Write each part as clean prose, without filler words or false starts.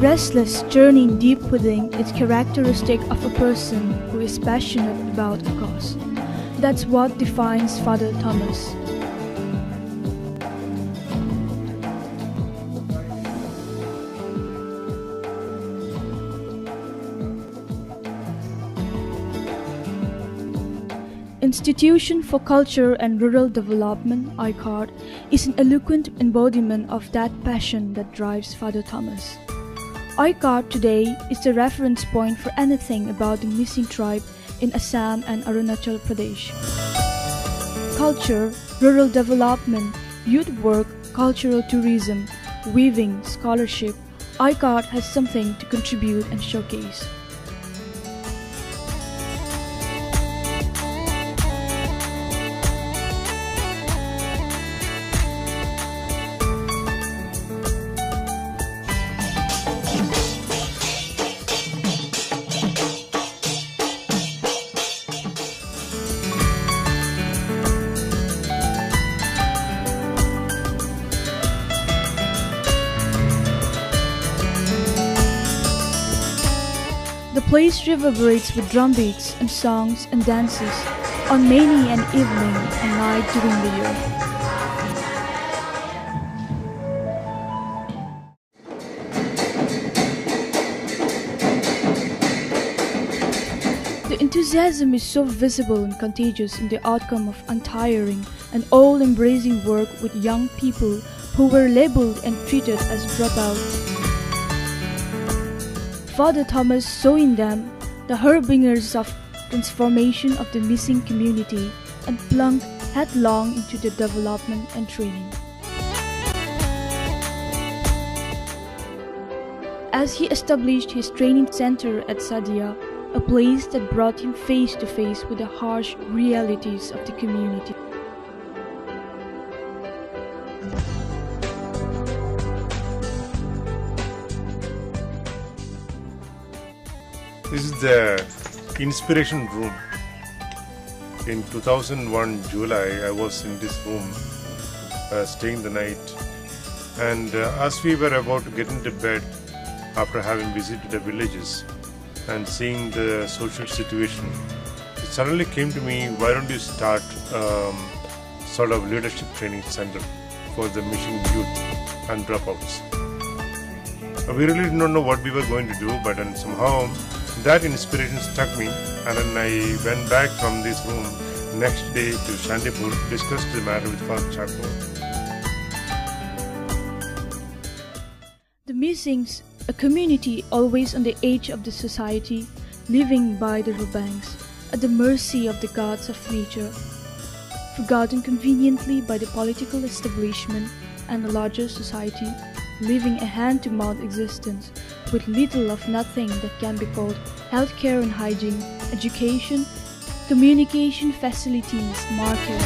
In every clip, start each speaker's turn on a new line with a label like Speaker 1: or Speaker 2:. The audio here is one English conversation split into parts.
Speaker 1: restless journey deep within is characteristic of a person who is passionate about a cause. That's what defines Father Thomas. Institution for Culture and Rural Development, ICARD, is an eloquent embodiment of that passion that drives Father Thomas. ICARD today is the reference point for anything about the missing tribe in Assam and Arunachal Pradesh. Culture, rural development, youth work, cultural tourism, weaving, scholarship, ICARD has something to contribute and showcase. The place reverberates with drum beats and songs and dances on many an evening and night during the year. The enthusiasm is so visible and contagious in the outcome of untiring and all-embracing work with young people who were labeled and treated as dropouts. Father Thomas saw in them the harbingers of transformation of the missing community and plunged headlong into the development and training. As he established his training center at Sadia, a place that brought him face to face with the harsh realities of the community.
Speaker 2: This is the inspiration room. In 2001 July, I was in this room staying the night, and as we were about to get into bed after having visited the villages and seeing the social situation, it suddenly came to me, why don't you start sort of leadership training center for the missing youth and dropouts. We really did not know what we were going to do, but then somehow that inspiration struck me, and then I went back from this room next day to Shantipur to discuss the matter with Father Chako.
Speaker 1: The Missings, a community always on the edge of the society, living by the riverbanks, at the mercy of the gods of nature, forgotten conveniently by the political establishment and the larger society, living a hand-to-mouth existence with little of nothing that can be called healthcare and hygiene, education, communication facilities, market.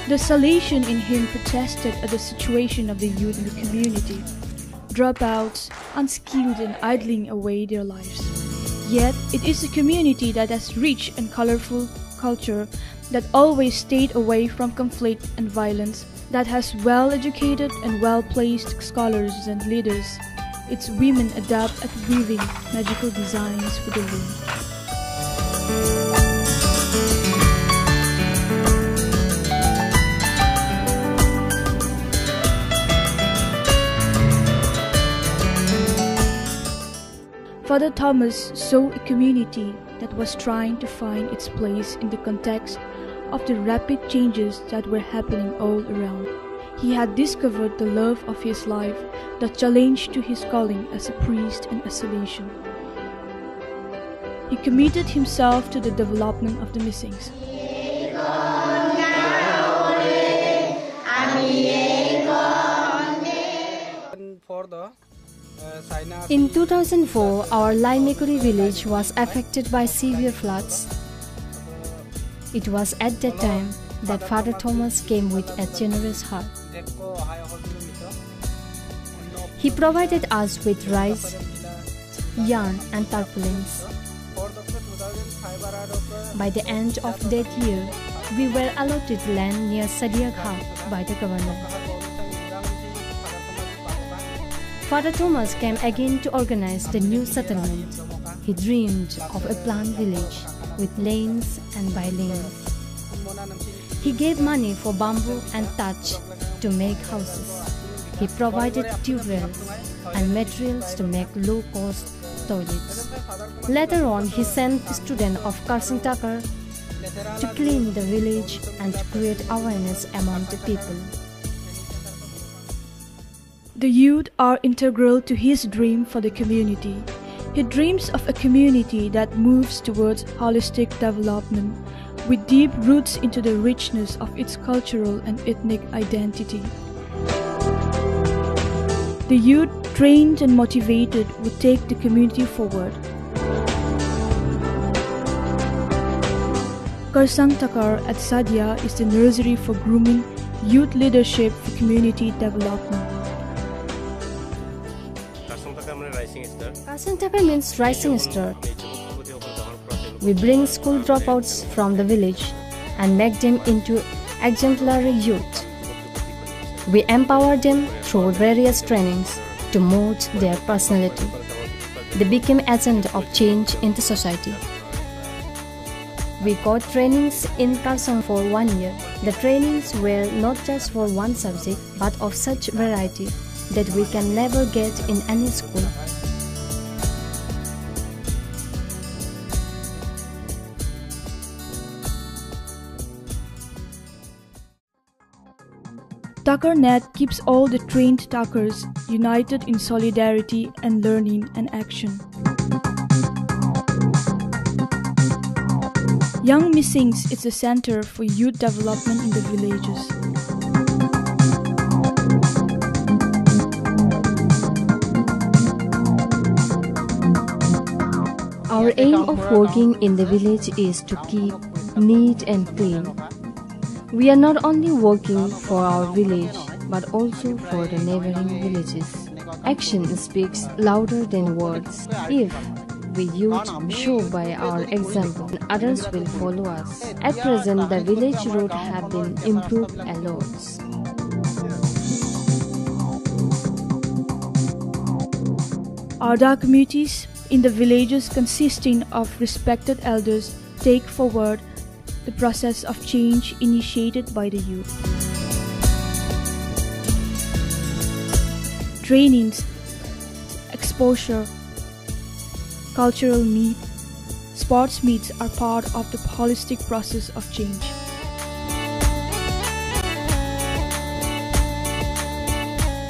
Speaker 1: The salation in him protested at the situation of the youth in the community, dropouts, unskilled and idling away their lives. Yet it is a community that has rich and colorful culture, that always stayed away from conflict and violence, that has well-educated and well-placed scholars and leaders. Its women adapt at weaving magical designs with the loom. Father Thomas saw a community that was trying to find its place in the context of the rapid changes that were happening all around. He had discovered the love of his life, the challenge to his calling as a priest in isolation. He committed himself to the development of the Missings.
Speaker 3: In 2004, our Laimekuri village was affected by severe floods. It was at that time that Father Thomas came with a generous heart. He provided us with rice, yarn and tarpaulins. By the end of that year, we were allotted land near Sadia Ghat by the governor. Father Thomas came again to organize the new settlement. He dreamed of a planned village with lanes and by lanes. He gave money for bamboo and thatch to make houses. He provided tube rails and materials to make low-cost toilets. Later on, he sent students of Karsantakar to clean the village and to create awareness among the people.
Speaker 1: The youth are integral to his dream for the community. He dreams of a community that moves towards holistic development with deep roots into the richness of its cultural and ethnic identity. The youth, trained and motivated, would take the community forward. Karsantakar at Sadia is the nursery for grooming youth leadership for community development.
Speaker 3: Karsantakar means rising star. We bring school dropouts from the village and make them into exemplary youth. We empower them through various trainings to mold their personality. They became agents of change in the society. We got trainings in Karsang for 1 year. The trainings were not just for one subject, but of such variety that we can never get in any school.
Speaker 1: TakarNet keeps all the trained Takars united in solidarity and learning and action. Young Missings is the center for youth development in the villages.
Speaker 3: Our aim of working in the village is to keep neat and clean. We are not only working for our village, but also for the neighboring villages. Action speaks louder than words. If we youth show by our example, others will follow us. At present, the village roads have been improved a lot.
Speaker 1: Arda communities in the villages consisting of respected elders take forward the process of change initiated by the youth. Trainings, exposure, cultural meet, sports meets are part of the holistic process of change.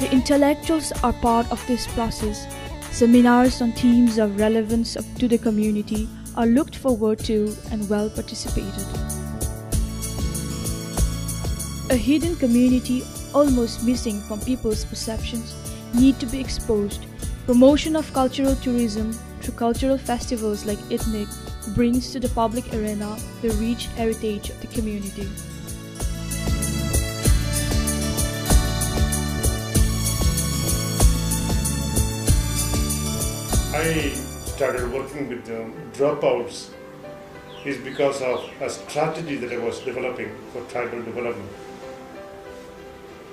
Speaker 1: The intellectuals are part of this process. Seminars on themes of relevance to the community are looked forward to and well participated. A hidden community almost missing from people's perceptions need to be exposed. Promotion of cultural tourism through cultural festivals like Ethnic brings to the public arena the rich heritage of the community.
Speaker 2: I started working with dropouts is because of a strategy that I was developing for tribal development.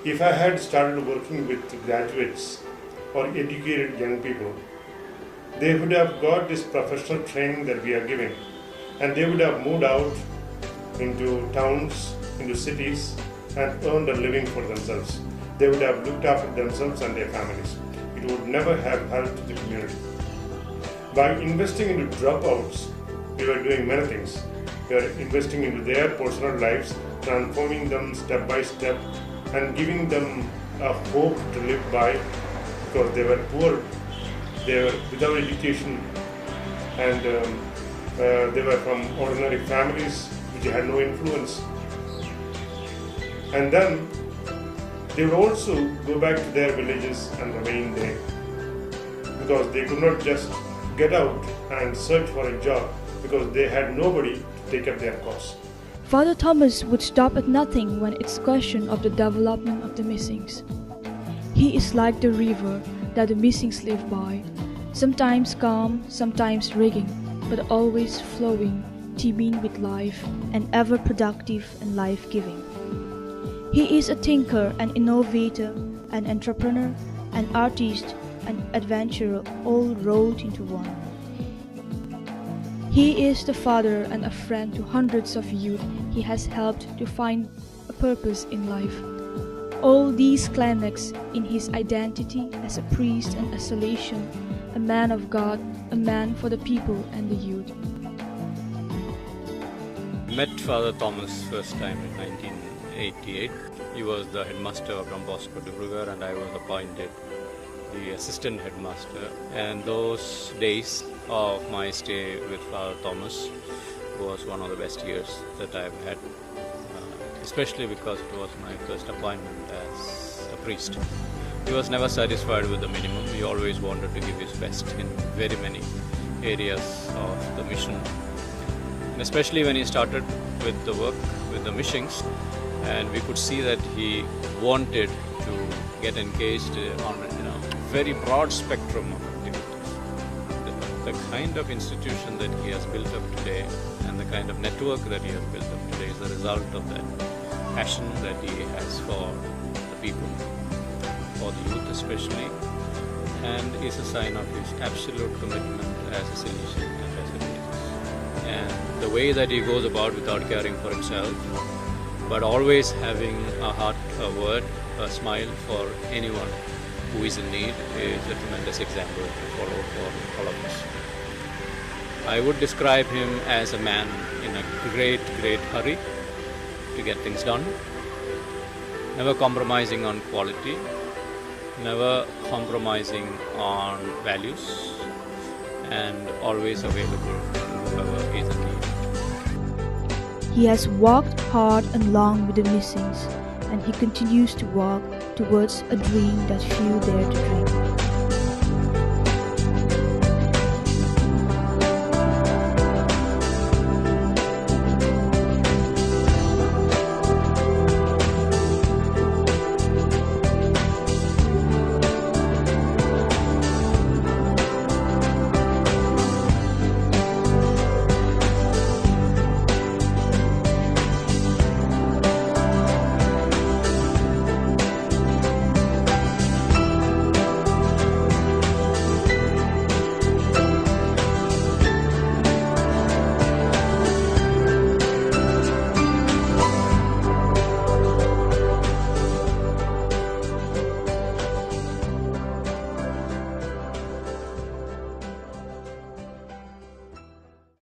Speaker 2: If I had started working with graduates or educated young people, they would have got this professional training that we are giving, and they would have moved out into towns, into cities, and earned a living for themselves. They would have looked after themselves and their families. It would never have helped the community. By investing into dropouts, we were doing many things. We were investing into their personal lives, transforming them step by step, and giving them a hope to live by, because they were poor, they were without education, and they were from ordinary families which had no influence. And then they would also go back to their villages and remain there, because they could not just get out and search for a job, because they had nobody to take up their cause.
Speaker 1: Father Thomas would stop at nothing when it's question of the development of the Missings. He is like the river that the Missings live by, sometimes calm, sometimes raging, but always flowing, teeming with life, and ever productive and life-giving. He is a thinker, an innovator, an entrepreneur, an artist, and adventurer all rolled into one. He is the father and a friend to hundreds of youth he has helped to find a purpose in life. All these climax in his identity as a priest and isolation, a man of God, a man for the people and the youth.
Speaker 4: Met Father Thomas first time in 1988. He was the headmaster of Don Bosco Dibrugarh and I was appointed the assistant headmaster. And those days of my stay with Father Thomas was one of the best years that I've had, especially because it was my first appointment as a priest. He was never satisfied with the minimum. He always wanted to give his best in very many areas of the mission. And especially when he started with the work with the missions, and we could see that he wanted to get engaged on a very broad spectrum of activities. The kind of institution that he has built up today and the kind of network that he has built up today is a result of that passion that he has for the people, for the youth especially, and is a sign of his absolute commitment as a Salesian and as a priest. And the way that he goes about without caring for himself, but always having a heart, a word, a smile for anyone who is in need is a tremendous example to follow for all of us. I would describe him as a man in a great hurry to get things done, never compromising on quality, never compromising on values, and always available to whoever is in need.
Speaker 1: He has walked hard and long with the missings, and he continues to walk towards a dream that few dare to dream.